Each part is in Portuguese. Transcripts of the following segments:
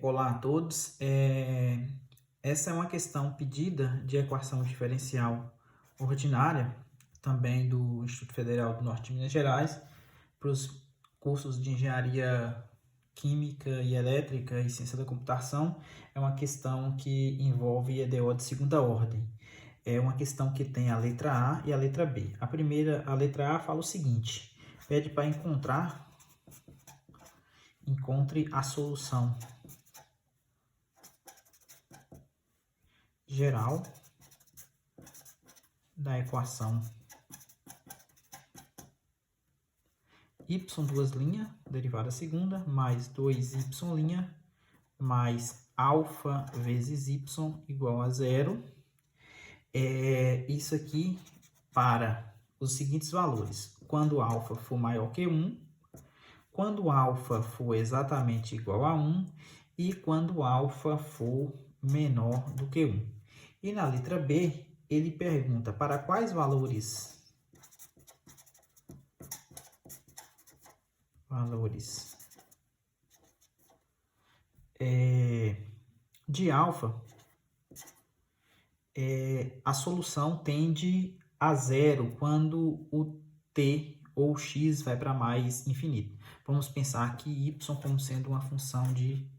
Olá a todos. Essa é uma questão pedida de equação diferencial ordinária, também do Instituto Federal do Norte de Minas Gerais, para os cursos de Engenharia Química e Elétrica e Ciência da Computação. É uma questão que envolve EDO de segunda ordem. É uma questão que tem a letra A e a letra B. A letra A fala o seguinte: pede para encontre a solução geral da equação y duas linhas, derivada segunda, mais 2y' mais alfa vezes y igual a zero. Isso aqui para os seguintes valores: quando alfa for maior que 1, quando alfa for exatamente igual a 1 e quando alfa for menor do que 1. E na letra B, ele pergunta para quais valores de alfa, a solução tende a zero quando o t ou x vai para mais infinito. Vamos pensar aqui y como sendo uma função de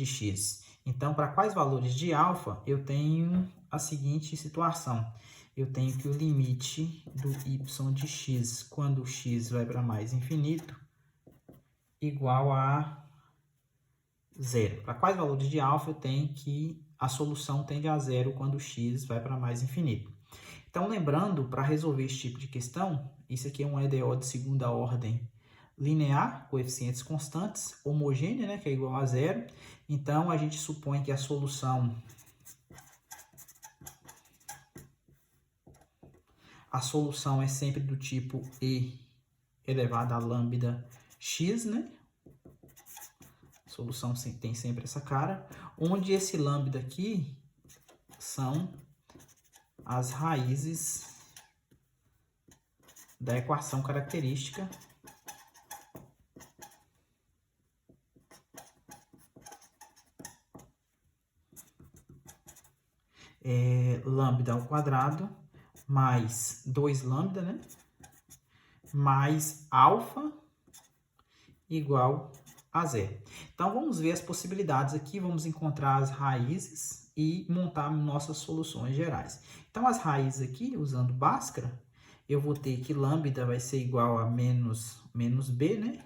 x. Então, para quais valores de alfa, eu tenho a seguinte situação. Eu tenho que o limite do y de x, quando o x vai para mais infinito, igual a zero. Para quais valores de alfa eu tenho que a solução tende a zero quando x vai para mais infinito. Então, lembrando, para resolver esse tipo de questão, isso aqui é um EDO de segunda ordem linear, coeficientes constantes, homogênea, né, que é igual a zero. Então, a gente supõe que a solução é sempre do tipo e elevado a lambda x, né? A solução tem sempre essa cara, onde esse lambda aqui são as raízes da equação característica lambda ao quadrado mais 2 lambda, né? Mais alfa igual a zero. Então, vamos ver as possibilidades aqui, vamos encontrar as raízes e montar nossas soluções gerais. Então, as raízes aqui, usando Bhaskara, eu vou ter que lambda vai ser igual a menos b, né?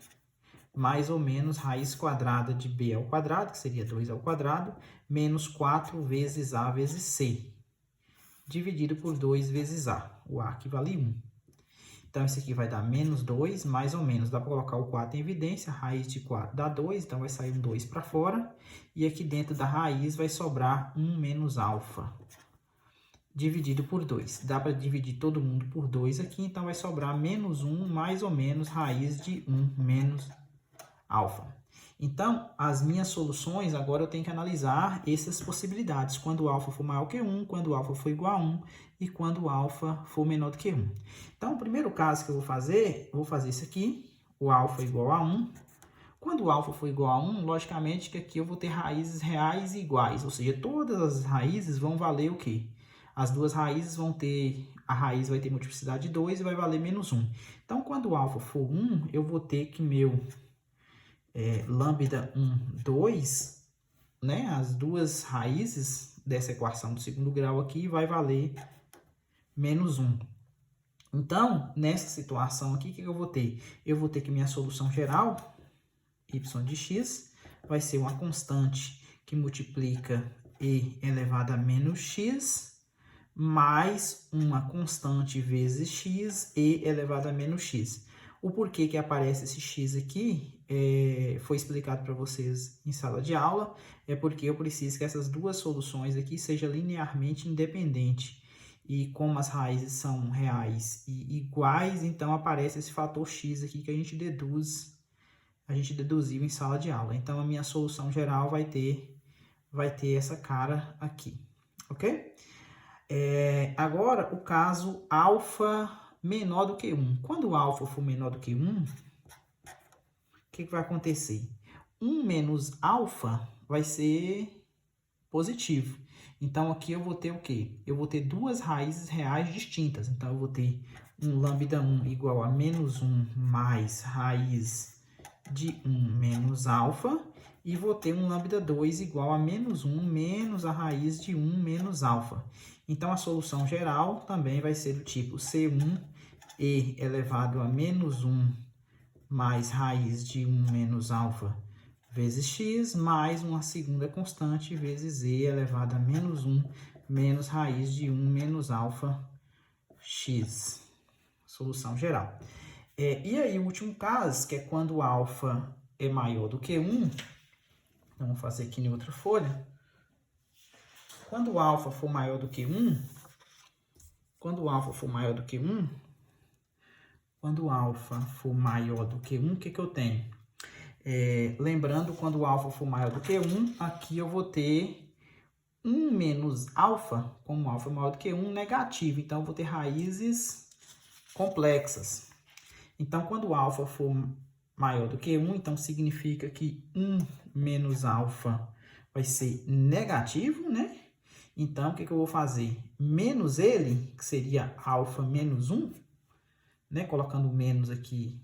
Mais ou menos raiz quadrada de b ao quadrado, que seria 2 ao quadrado, menos 4 vezes a vezes c, dividido por 2 vezes a, o a que vale 1. Então, isso aqui vai dar menos 2, mais ou menos. Dá para colocar o 4 em evidência. A raiz de 4 dá 2, então vai sair um 2 para fora. E aqui dentro da raiz vai sobrar 1 menos alfa, dividido por 2. Dá para dividir todo mundo por 2 aqui, então vai sobrar menos 1, mais ou menos raiz de 1 menos alfa. Então, as minhas soluções, agora eu tenho que analisar essas possibilidades. Quando o alfa for maior que 1, quando o alfa for igual a 1 e quando o alfa for menor do que 1. Então, o primeiro caso que eu vou fazer isso aqui, o alfa igual a 1. Quando o alfa for igual a 1, logicamente que aqui eu vou ter raízes reais e iguais, ou seja, todas as raízes vão valer o quê? As duas raízes vão ter, a raiz vai ter multiplicidade de 2 e vai valer menos 1. Então, quando o alfa for 1, eu vou ter que meu lambda 1, 2, né? As duas raízes dessa equação do segundo grau aqui vai valer menos 1. Então, nessa situação aqui, o que eu vou ter? Eu vou ter que minha solução geral, y de x, vai ser uma constante que multiplica e elevado a menos x, mais uma constante vezes x e elevado a menos x. O porquê que aparece esse x aqui foi explicado para vocês em sala de aula, é porque eu preciso que essas duas soluções aqui sejam linearmente independentes. E como as raízes são reais e iguais, então aparece esse fator x aqui que a gente deduziu em sala de aula. Então, a minha solução geral vai ter essa cara aqui, ok? Agora, o caso alfa menor do que 1. Quando o alfa for menor do que 1, o que vai acontecer? 1 menos alfa vai ser positivo. Então, aqui eu vou ter o quê? Eu vou ter duas raízes reais distintas. Então, eu vou ter um lambda 1 igual a menos 1 mais raiz de 1 menos alfa. E vou ter um lambda 2 igual a menos 1 menos a raiz de 1 menos alfa. Então, a solução geral também vai ser do tipo C1 e elevado a menos 1 mais raiz de 1 menos alfa vezes x, mais uma segunda constante vezes e elevado a menos 1 menos raiz de 1 menos alfa x. Solução geral. E aí, o último caso, que é quando alfa é maior do que 1. Então, vamos fazer aqui em outra folha. Quando o alfa for maior do que 1, quando o alfa for maior do que 1, o que eu tenho? Lembrando, quando o alfa for maior do que 1, aqui eu vou ter 1 menos alfa, como alfa é maior do que 1, negativo. Então, eu vou ter raízes complexas. Então, quando o alfa for maior do que 1, então significa que 1 menos alfa vai ser negativo, né? Então, o que eu vou fazer? Menos ele, que seria alfa menos 1, né? Colocando menos aqui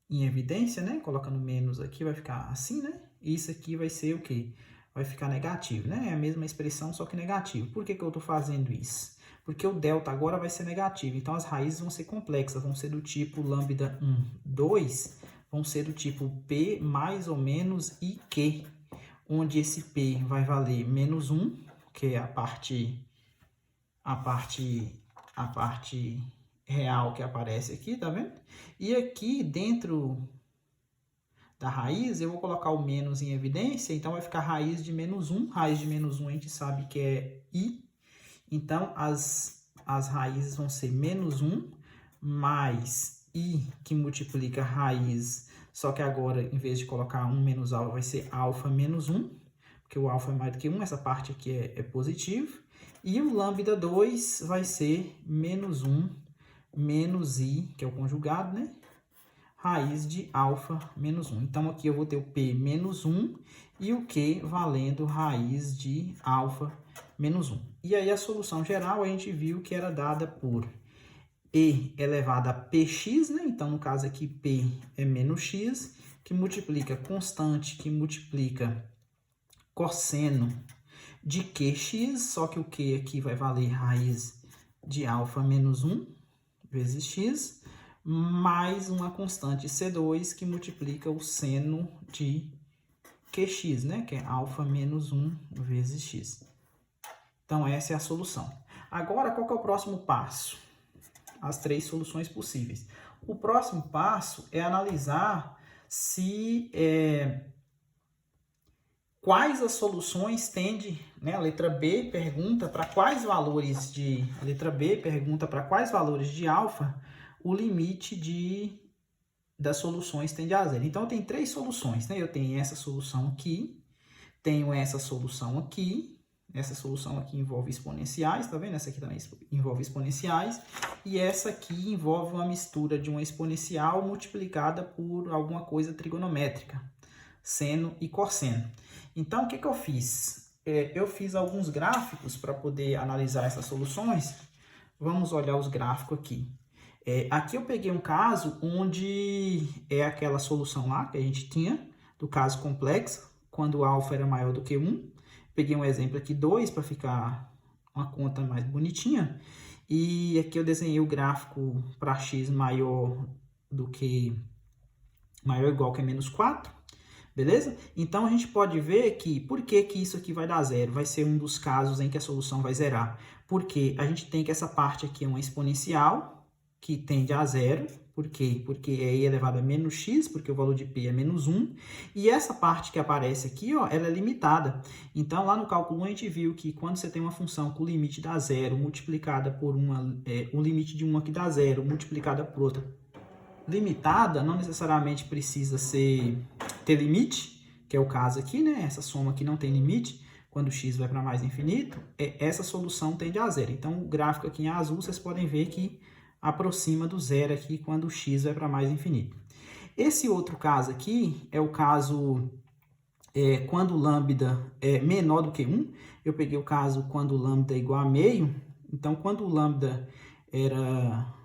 em evidência, né? Colocando menos aqui vai ficar assim, né? Isso aqui vai ser o quê? Vai ficar negativo, né? É a mesma expressão, só que negativo. Por que eu estou fazendo isso? Porque o delta agora vai ser negativo. Então, as raízes vão ser complexas, vão ser do tipo lambda 1, 2, vão ser do tipo P mais ou menos IQ, onde esse P vai valer menos 1, que é a parte real que aparece aqui, tá vendo? E aqui dentro da raiz eu vou colocar o menos em evidência, então vai ficar raiz de menos 1. Raiz de menos 1 a gente sabe que é I. Então as raízes vão ser menos 1 mais I, que multiplica raiz, só que agora em vez de colocar 1 menos alfa vai ser alfa menos 1, porque o alfa é maior do que 1, essa parte aqui é positivo. E o lambda 2 vai ser menos 1 menos I, que é o conjugado, né? Raiz de alfa menos 1. Então, aqui eu vou ter o P menos 1 e o Q valendo raiz de alfa menos 1. E aí, a solução geral, a gente viu que era dada por E elevado a Px, né? Então, no caso aqui, P é menos x, que multiplica constante, que multiplica cosseno de QX, só que o Q aqui vai valer raiz de alfa menos 1 vezes x, mais uma constante C2 que multiplica o seno de QX, né? Que é alfa menos 1 vezes x. Então, essa é a solução. Agora, qual que é o próximo passo? As três soluções possíveis. O próximo passo é analisar se quais as soluções tende, né? A letra B pergunta para quais valores de alfa o limite das soluções tende a zero. Então, eu tenho três soluções, né? Eu tenho essa solução aqui, tenho essa solução aqui. Essa solução aqui envolve exponenciais, tá vendo? Essa aqui também envolve exponenciais. E essa aqui envolve uma mistura de uma exponencial multiplicada por alguma coisa trigonométrica, seno e cosseno. Então, o que eu fiz? Eu fiz alguns gráficos para poder analisar essas soluções. Vamos olhar os gráficos aqui. Aqui eu peguei um caso onde é aquela solução lá que a gente tinha, do caso complexo, quando alfa era maior do que 1. Peguei um exemplo aqui, 2, para ficar uma conta mais bonitinha. E aqui eu desenhei o gráfico para x maior ou igual que é menos 4. Beleza? Então, a gente pode ver que, por que isso aqui vai dar zero? Vai ser um dos casos em que a solução vai zerar. Porque a gente tem que essa parte aqui é uma exponencial, que tende a zero. Por quê? Porque é i elevado a menos x, porque o valor de P é menos 1. E essa parte que aparece aqui, ó, ela é limitada. Então, lá no cálculo 1, a gente viu que quando você tem uma função com o limite dá zero, multiplicada por o limite de uma que dá zero, multiplicada por outra limitada, não necessariamente precisa ter limite, que é o caso aqui, né? Essa soma aqui não tem limite. Quando x vai para mais infinito, essa solução tende a zero. Então, o gráfico aqui em azul, vocês podem ver que aproxima do zero aqui quando o x vai para mais infinito. Esse outro caso aqui é o caso quando lambda é menor do que 1. Eu peguei o caso quando lambda é igual a meio. Então, quando o lambda era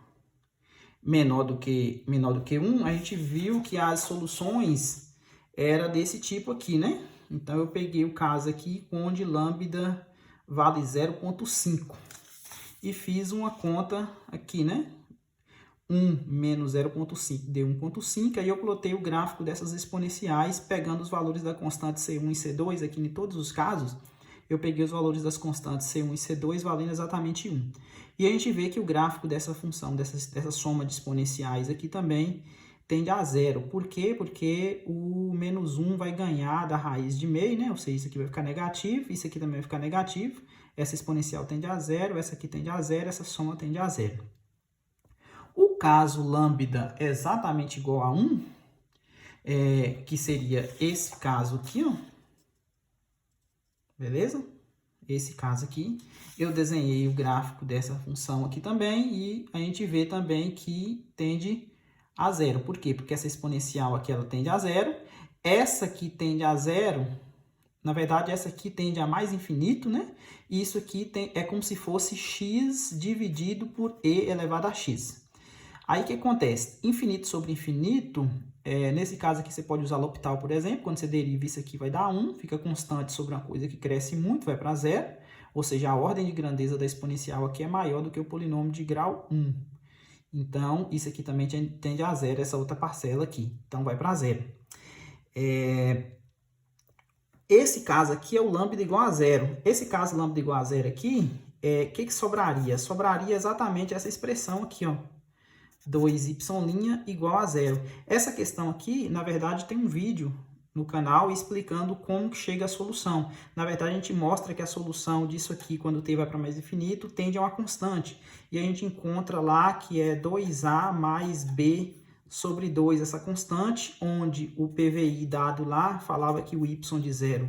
menor do que 1, a gente viu que as soluções era desse tipo aqui, né? Então, eu peguei o caso aqui onde lambda vale 0,5 e fiz uma conta aqui, né? 1 menos 0,5 deu 1,5, aí eu plotei o gráfico dessas exponenciais, pegando os valores da constante C1 e C2, aqui em todos os casos, eu peguei os valores das constantes C1 e C2 valendo exatamente 1. E a gente vê que o gráfico dessa função, dessa soma de exponenciais aqui também tende a zero. Por quê? Porque o menos 1 vai ganhar da raiz de meio, né? Ou seja, isso aqui vai ficar negativo, isso aqui também vai ficar negativo. Essa exponencial tende a zero, essa aqui tende a zero, essa soma tende a zero. O caso lambda é exatamente igual a 1, que seria esse caso aqui, ó. Beleza? Esse caso aqui. Eu desenhei o gráfico dessa função aqui também e a gente vê também que tende a zero. Por quê? Porque essa exponencial aqui ela tende a zero. Essa aqui tende a zero. Na verdade, essa aqui tende a mais infinito, né? E isso aqui é como se fosse x dividido por e elevado a x. Aí o que acontece? Infinito sobre infinito, nesse caso aqui você pode usar L'Hopital, por exemplo, quando você deriva isso aqui vai dar 1, fica constante sobre uma coisa que cresce muito, vai para zero, ou seja, a ordem de grandeza da exponencial aqui é maior do que o polinômio de grau 1. Então, isso aqui também tende a zero, essa outra parcela aqui, então vai para zero. Esse caso aqui é o lambda igual a zero. Esse caso lambda igual a zero aqui, o que sobraria? Sobraria exatamente essa expressão aqui, ó. 2y' igual a zero. Essa questão aqui, na verdade, tem um vídeo no canal explicando como que chega a solução. Na verdade, a gente mostra que a solução disso aqui, quando t vai para mais infinito, tende a uma constante. E a gente encontra lá que é 2a mais b sobre 2, essa constante, onde o PVI dado lá falava que o y de zero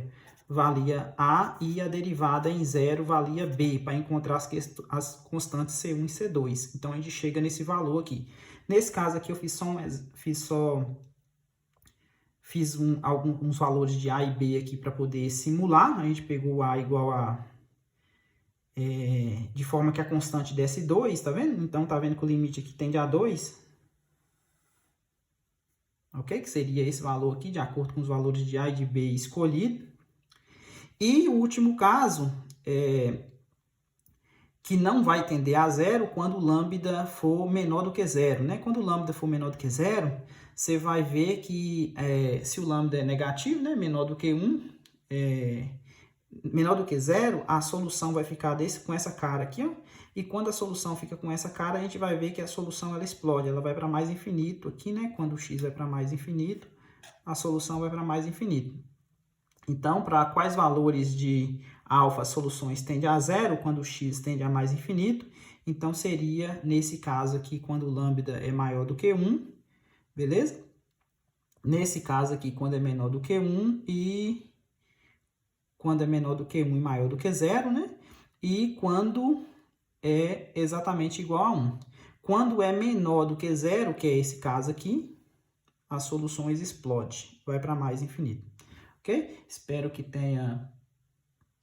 valia A e a derivada em zero valia B, para encontrar as constantes C1 e C2. Então, a gente chega nesse valor aqui. Nesse caso aqui, eu fiz alguns valores de A e B aqui para poder simular. A gente pegou A igual a... de forma que a constante desse 2, tá vendo? Então, tá vendo que o limite aqui tende a 2. Ok? Que seria esse valor aqui, de acordo com os valores de A e de B escolhidos. E o último caso, que não vai tender a zero quando o lambda for menor do que zero, né? Quando o lambda for menor do que zero, você vai ver que se o lambda é negativo, né? Menor do que 1, menor do que zero, a solução vai ficar com essa cara aqui, ó. E quando a solução fica com essa cara, a gente vai ver que a solução ela explode, ela vai para mais infinito aqui, né? Quando o x vai para mais infinito, a solução vai para mais infinito. Então, para quais valores de alfa as soluções tendem a zero, quando o x tende a mais infinito, então seria, nesse caso aqui, quando o lambda é maior do que 1, beleza? Nesse caso aqui, quando é menor do que 1 e quando é menor do que 1 e maior do que 0, né? E quando é exatamente igual a 1. Quando é menor do que 0, que é esse caso aqui, as soluções explodem, vai para mais infinito. Ok? Espero que tenha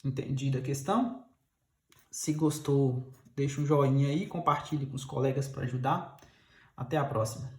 entendido a questão. Se gostou, deixa um joinha aí, compartilhe com os colegas para ajudar. Até a próxima.